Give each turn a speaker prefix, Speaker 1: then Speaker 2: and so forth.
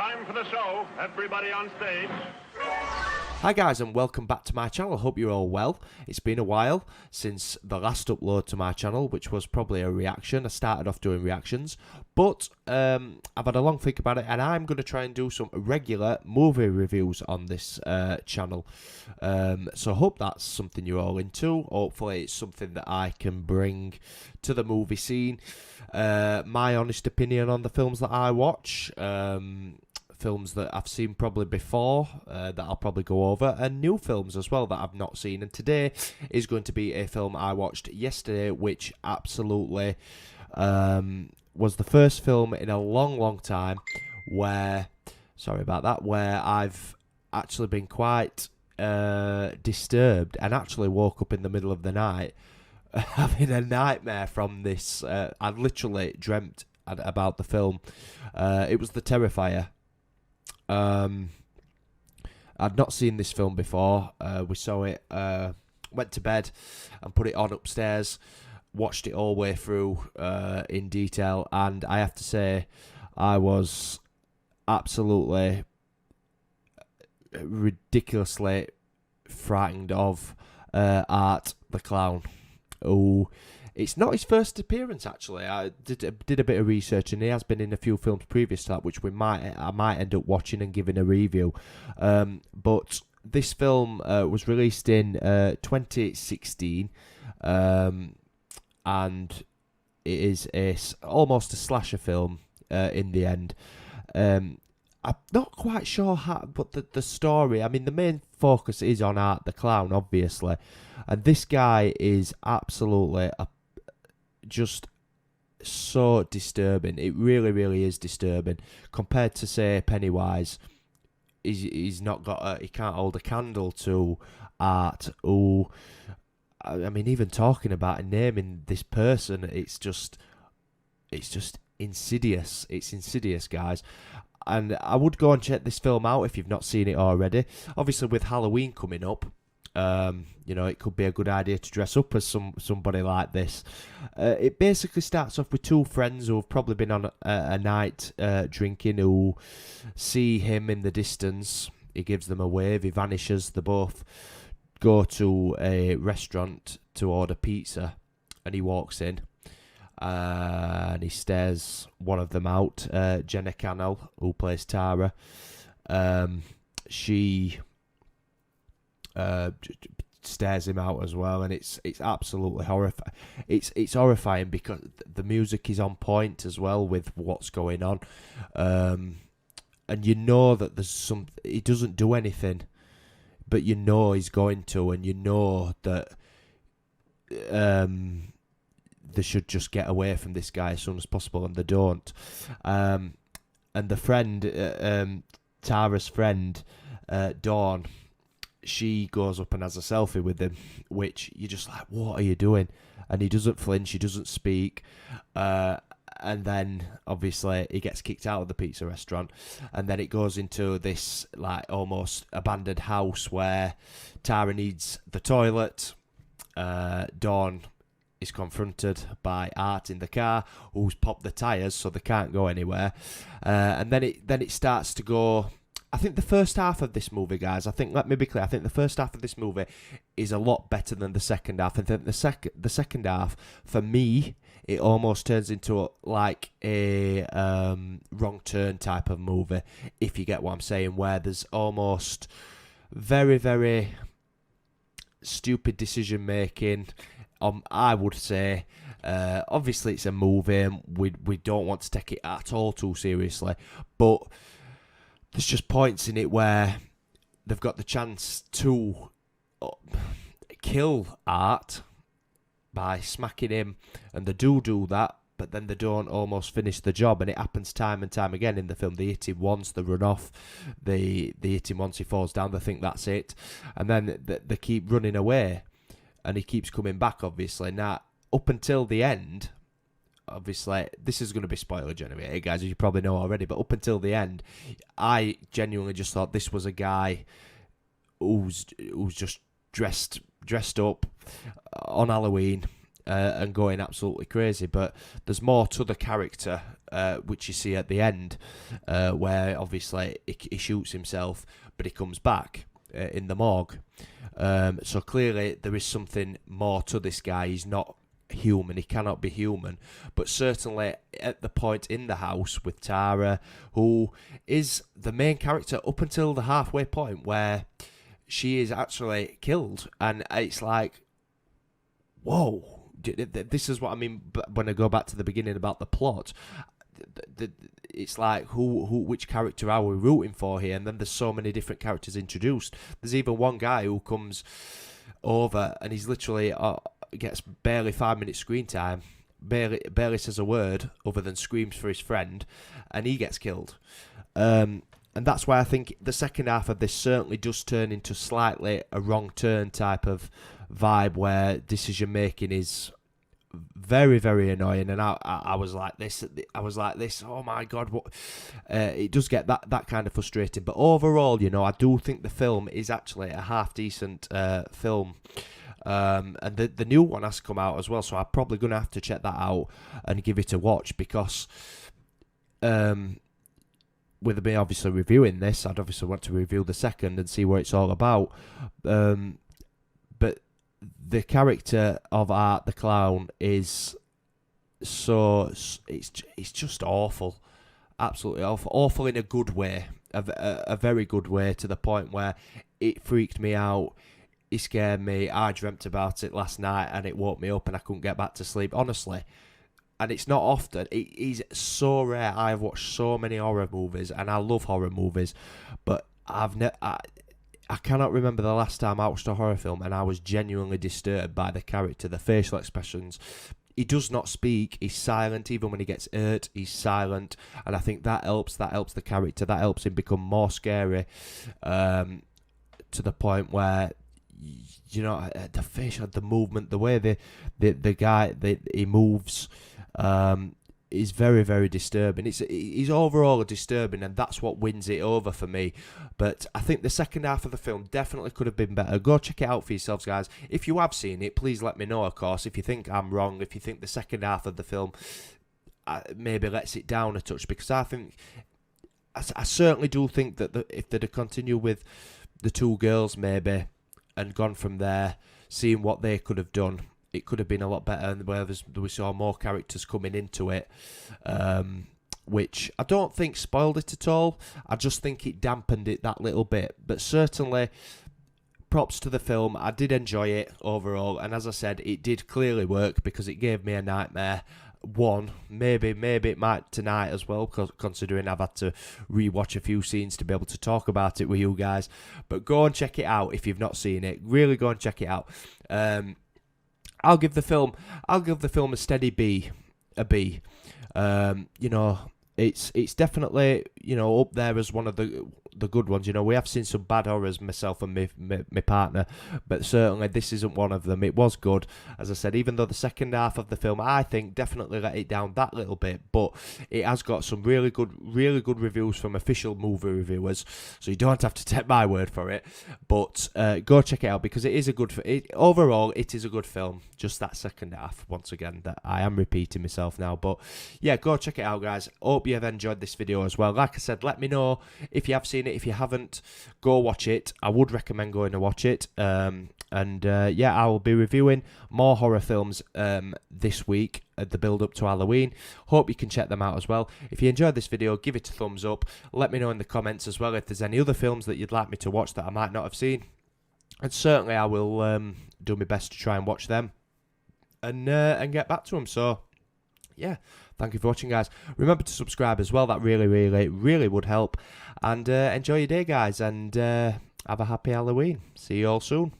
Speaker 1: Time for the show. Everybody on stage.
Speaker 2: Hi guys, and welcome back to my channel. Hope you're all well. It's been a while since the last upload to my channel, which was probably a reaction. I started off doing reactions, but I've had a long think about it, and I'm going to try and do some regular movie reviews on this channel. So I hope that's something you're all into. Hopefully it's something that I can bring to the movie scene. My honest opinion on the films that I watch. Films that I've seen probably before, that I'll probably go over, and new films as well that I've not seen. And today is going to be a film I watched yesterday, which absolutely was the first film in a long time where, sorry about that, where I've actually been quite disturbed and actually woke up in the middle of the night having a nightmare from this. I literally dreamt about the film. It was The Terrifier. I'd not seen this film before. We saw it, went to bed and put it on upstairs, watched it all the way through in detail, and I have to say I was absolutely ridiculously frightened of Art the Clown. Oh, it's not his first appearance, actually. I did a bit of research, and he has been in a few films previous to that, which I might end up watching and giving a review. But this film was released in 2016, and it is almost a slasher film in the end. I'm not quite sure how, but the story, I mean, the main focus is on Art the Clown, obviously, and this guy is absolutely just so disturbing. It really is disturbing compared to, say, Pennywise. He's not got he can't hold a candle to Art. Oh, I mean, even talking about and naming this person, it's just insidious. It's insidious, guys. And I would go and check this film out if you've not seen it already. Obviously, with Halloween coming up, you know, it could be a good idea to dress up as somebody like this. It basically starts off with two friends who have probably been on a night drinking, who see him in the distance. He gives them a wave, he vanishes. They both go to a restaurant to order pizza, and he walks in. And he stares one of them out, Jenna Cannell, who plays Tara. She stares him out as well, and it's absolutely horrifying. It's horrifying because the music is on point as well with what's going on, and you know that there's some. He doesn't do anything, but you know he's going to, and you know that they should just get away from this guy as soon as possible, and they don't. And the friend, Tara's friend, Dawn, she goes up and has a selfie with him, which you're just like, what are you doing? And he doesn't flinch, he doesn't speak. And then, obviously, he gets kicked out of the pizza restaurant. And then it goes into this, like, almost abandoned house where Tara needs the toilet. Dawn is confronted by Art in the car, who's popped the tyres so they can't go anywhere. And then it starts to go. I think the first half of this movie, guys, let me be clear, I think the first half of this movie is a lot better than the second half. And then the second half, for me, it almost turns into like a Wrong Turn type of movie, if you get what I'm saying, where there's almost very stupid decision making. I would say, obviously it's a movie, and we don't want to take it at all too seriously, but there's just points in it where they've got the chance to kill Art by smacking him, and they do that, but then they don't almost finish the job, and it happens time and time again in the film. They hit him once, they run off, they hit him once, he falls down, they think that's it, and then they keep running away, and he keeps coming back, obviously. Now, up until the end, obviously, this is going to be spoiler generated, guys, as you probably know already, but up until the end, I genuinely just thought this was a guy who's just dressed up on Halloween and going absolutely crazy. But there's more to the character which you see at the end, where obviously he shoots himself, but he comes back in the morgue. So clearly there is something more to this guy. He's not human, he cannot be human, but certainly at the point in the house with Tara, who is the main character up until the halfway point where she is actually killed, and it's like, whoa, this is what I mean when I go back to the beginning about the plot. It's like which character are we rooting for here? And then there's so many different characters introduced. There's even one guy who comes over and he's literally gets barely 5 minutes screen time, barely says a word other than screams for his friend, and he gets killed. And that's why I think the second half of this certainly does turn into slightly a wrong turn type of vibe, where decision making is very, very annoying. And I was like this. Oh my god, what? It does get that kind of frustrating. But overall, I do think the film is actually a half decent film. And the new one has come out as well, so I'm probably going to have to check that out and give it a watch, because with me obviously reviewing this, I'd obviously want to review the second and see what it's all about. But the character of Art the Clown is it's just awful, absolutely awful in a good way, a very good way, to the point where it freaked me out. He scared me. I dreamt about it last night and it woke me up and I couldn't get back to sleep, honestly. And it's not often. It is so rare. I've watched so many horror movies and I love horror movies, but I cannot remember the last time I watched a horror film and I was genuinely disturbed by the character, the facial expressions. He does not speak. He's silent. Even when he gets hurt, he's silent. And I think that helps. That helps the character. That helps him become more scary, to the point where, the facial, the movement, the way the guy he moves, is very, very disturbing. He's overall disturbing, and that's what wins it over for me. But I think the second half of the film definitely could have been better. Go check it out for yourselves, guys. If you have seen it, please let me know, of course. If you think I'm wrong, if you think the second half of the film maybe lets it down a touch, because I certainly do think that if they'd have continued with the two girls maybe and gone from there, seeing what they could have done, it could have been a lot better. And where we saw more characters coming into it, which I don't think spoiled it at all. I just think it dampened it that little bit. But certainly, props to the film. I did enjoy it overall. And as I said, it did clearly work, because it gave me a nightmare. Maybe it might tonight as well, considering I've had to rewatch a few scenes to be able to talk about it with you guys. But go and check it out if you've not seen it. Really go and check it out. I'll give the film a steady B. It's definitely up there as one of the good ones. We have seen some bad horrors, myself and my partner, but certainly this isn't one of them. It was good, as I said, even though the second half of the film, I think, definitely let it down that little bit, but it has got some really good reviews from official movie reviewers, so you don't have to take my word for it. But go check it out, because it is a good overall it is a good film. Just that second half, once again, that I am repeating myself now. But yeah, go check it out, guys. Hope you have enjoyed this video as well. Like I said, let me know if you have seen it. If you haven't, go watch it. I would recommend going to watch it. I will be reviewing more horror films this week at the build up to Halloween. Hope you can check them out as well. If you enjoyed this video, give it a thumbs up. Let me know in the comments as well if there's any other films that you'd like me to watch that I might not have seen. And certainly I will do my best to try and watch them and get back to them. So yeah, thank you for watching, guys. Remember to subscribe as well. That really, really, really would help. And enjoy your day, guys. And have a happy Halloween. See you all soon.